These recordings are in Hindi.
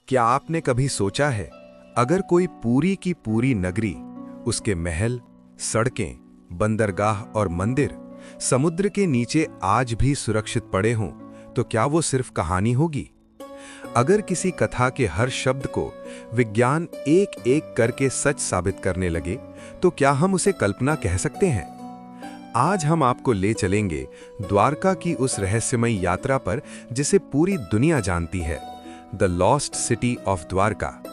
क्या आपने कभी सोचा है, अगर कोई पूरी की पूरी नगरी, उसके महल, सड़कें, बंदरगाह और मंदिर समुद्र के नीचे आज भी सुरक्षित पड़े हों, तो क्या वो सिर्फ कहानी होगी? अगर किसी कथा के हर शब्द को विज्ञान एक एक करके सच साबित करने लगे, तो क्या हम उसे कल्पना कह सकते हैं? आज हम आपको ले चलेंगे द्वारका की उस रहस्यमयी यात्रा पर जिसे पूरी दुनिया जानती है, the lost city of Dwarka.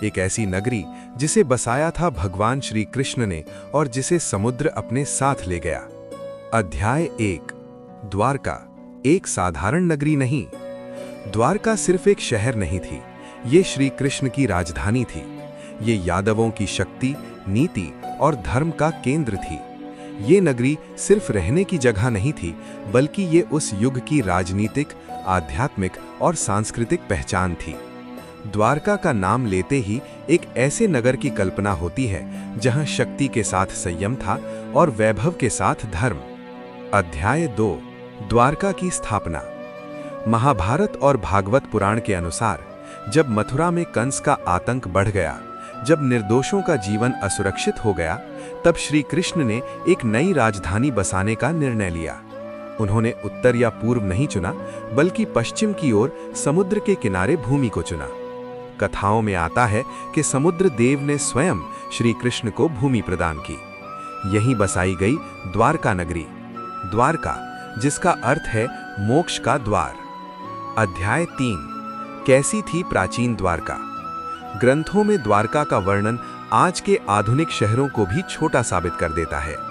एक ऐसी नगरी जिसे बसाया था भगवान श्री कृष्ण ने और जिसे समुद्र अपने साथ ले गया। अध्याय 1। द्वारका एक साधारण नगरी नहीं। द्वारका सिर्फ एक शहर नहीं थी, ये श्री कृष्ण की राजधानी थी। ये यादवों की शक्ति, नीति और धर्म का केंद्र थी। ये नगरी सिर्फ रहने की जगह नहीं थी, बल्कि ये उस युग की राजनीतिक, आध्यात्मिक और सांस्कृतिक पहचान थी। द्वारका का नाम लेते ही एक ऐसे नगर की कल्पना होती है जहां शक्ति के साथ संयम था और वैभव के साथ धर्म। अध्याय 2। द्वारका की स्थापना। महाभारत और भागवत पुराण के अनुसार जब मथुरा में कंस का आतंक बढ़ गया, जब निर्दोषों का जीवन असुरक्षित हो गया, तब श्री कृष्ण ने एक नई राजधानी बसाने का निर्णय लिया। उन्होंने उत्तर या पूर्व नहीं चुना, बल्कि पश्चिम की ओर समुद्र के किनारे भूमि को चुना। कथाओं में आता है कि समुद्र देव ने स्वयं श्री कृष्ण को भूमि प्रदान की। यहीं बसाई गई द्वारका नगरी। द्वारका, जिसका अर्थ है मोक्ष का द्वार। अध्याय 3। कैसी थी प्राचीन द्वारका? ग्रंथों में द्वारका का वर्णन आज के आधुनिक शहरों को भी छोटा साबित कर देता है।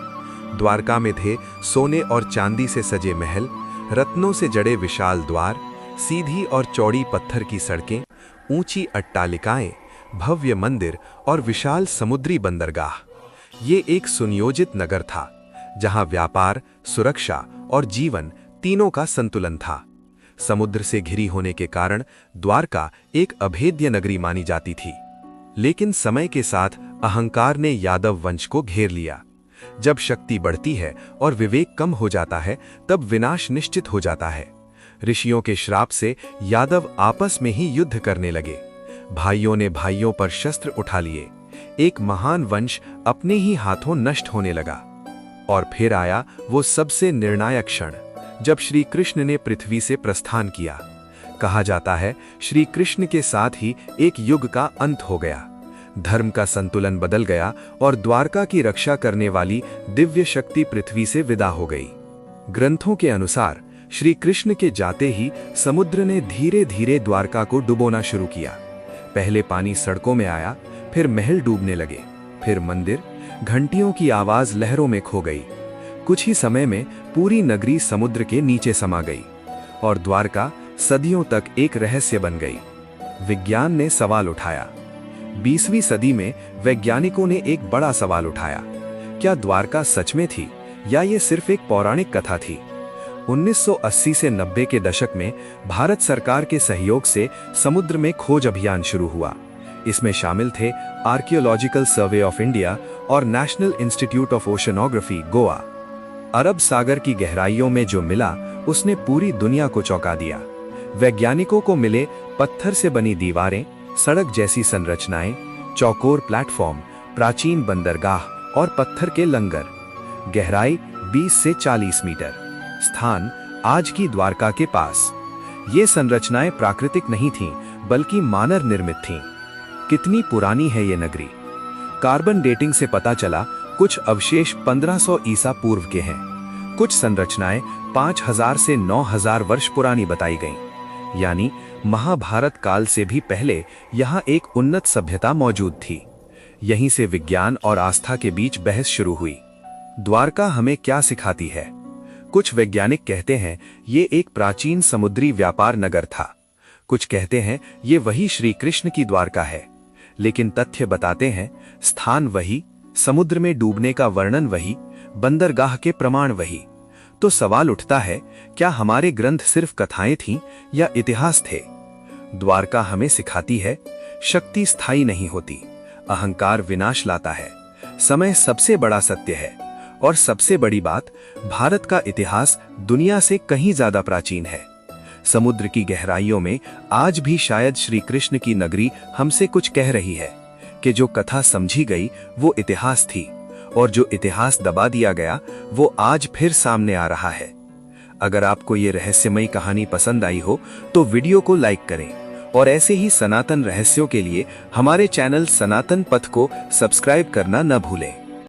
द्वारका में थे सोने और चांदी से सजे महल, रत्नों से जड़े विशाल द्वार, सीधी और चौड़ी पत्थर की सड़कें, ऊंची अट्टालिकाएं, भव्य मंदिर और विशाल समुद्री बंदरगाह। ये एक सुनियोजित नगर था, जहां व्यापार, सुरक्षा और जीवन तीनों का संतुलन था। समुद्र से घिरी होने के कारण द्वारका एक अभेद्य नगरी मानी जाती थी। लेकिन समय के साथ अहंकार ने यादव वंश को घेर लिया। जब शक्ति बढ़ती है और विवेक कम हो जाता है, तब विनाश निश्चित हो जाता है। ऋषियों के श्राप से यादव आपस में ही युद्ध करने लगे। भाइयों ने भाइयों पर शस्त्र उठा लिए। एक महान वंश अपने ही हाथों नष्ट होने लगा। और फिर आया वो सबसे निर्णायक क्षण, जब श्री कृष्ण ने पृथ्वी से प्रस्थान किया। कहा जाता है, श्री कृष्ण के साथ ही एक युग का अंत हो गया। धर्म का संतुलन बदल गया और द्वारका की रक्षा करने वाली दिव्य शक्ति पृथ्वी से विदा हो गई। ग्रंथों के अनुसार श्री कृष्ण के जाते ही समुद्र ने धीरे धीरे द्वारका को डुबोना शुरू किया। पहले पानी सड़कों में आया, फिर महल डूबने लगे, फिर मंदिर, घंटियों की आवाज लहरों में खो गई। कुछ ही समय में पूरी नगरी समुद्र के नीचे समा गई और द्वारका सदियों तक एक रहस्य बन गई। विज्ञान ने सवाल उठाया। 20वीं सदी में वैज्ञानिकों ने एक बड़ा सवाल उठाया। क्या द्वारका सच में थी या ये सिर्फ एक पौराणिक कथा थी? 1980 से 90 के दशक में भारत सरकार के सहयोग से समुद्र में खोज अभियान शुरू हुआ। इसमें शामिल थे आर्कियोलॉजिकल सर्वे ऑफ इंडिया और national institute of oceanography, Goa. अरब सागर की गहराइयों में जो मिला, उसने पूरी दुनिया को चौंका दिया। वैज्ञानिकों को मिले पत्थर से बनी दीवारें, सड़क जैसी संरचनाएं, चौकोर प्लेटफॉर्म, प्राचीन बंदरगाह और पत्थर के लंगर। गहराई 20 से 40 मीटर। स्थान आज की द्वारका के पास। ये संरचनाएं प्राकृतिक नहीं थीं, बल्कि मानव निर्मित थीं। कितनी पुरानी है ये नगरी? कार्बन डेटिंग से पता चला कुछ अवशेष 1500 ईसा पूर्व के हैं। कुछ संरचनाएं 5000 से 9000 वर्ष पुरानी बताई गईं। यानी महाभारत काल से भी पहले यहाँ एक उन्नत सभ्यता मौजूद थी। यहीं से विज्ञान और आस्था के बीच बहस शुरू हुई। द्वारका हमें क्या सिखाती है? कुछ वैज्ञानिक कहते हैं ये एक प्राचीन समुद्री व्यापार नगर था। कुछ कहते हैं ये वही श्री कृष्ण की द्वारका है। लेकिन तथ्य बताते हैं, स्थान वही, समुद्र में डूबने का वर्णन वही, बंदरगाह के प्रमाण वही। तो सवाल उठता है, क्या हमारे ग्रंथ सिर्फ कथाएं थीं या इतिहास थे? द्वारका हमें सिखाती है, शक्ति स्थायी नहीं होती, अहंकार विनाश लाता है, समय सबसे बड़ा सत्य है। और सबसे बड़ी बात, भारत का इतिहास दुनिया से कहीं ज्यादा प्राचीन है। समुद्र की गहराइयों में आज भी शायद श्री कृष्ण की नगरी हमसे कुछ कह रही है कि जो कथा समझी गई वो इतिहास थी, और जो इतिहास दबा दिया गया वो आज फिर सामने आ रहा है। अगर आपको ये रहस्यमयी कहानी पसंद आई हो तो वीडियो को लाइक करें, और ऐसे ही सनातन रहस्यों के लिए हमारे चैनल सनातन पथ को सब्सक्राइब करना न भूलें।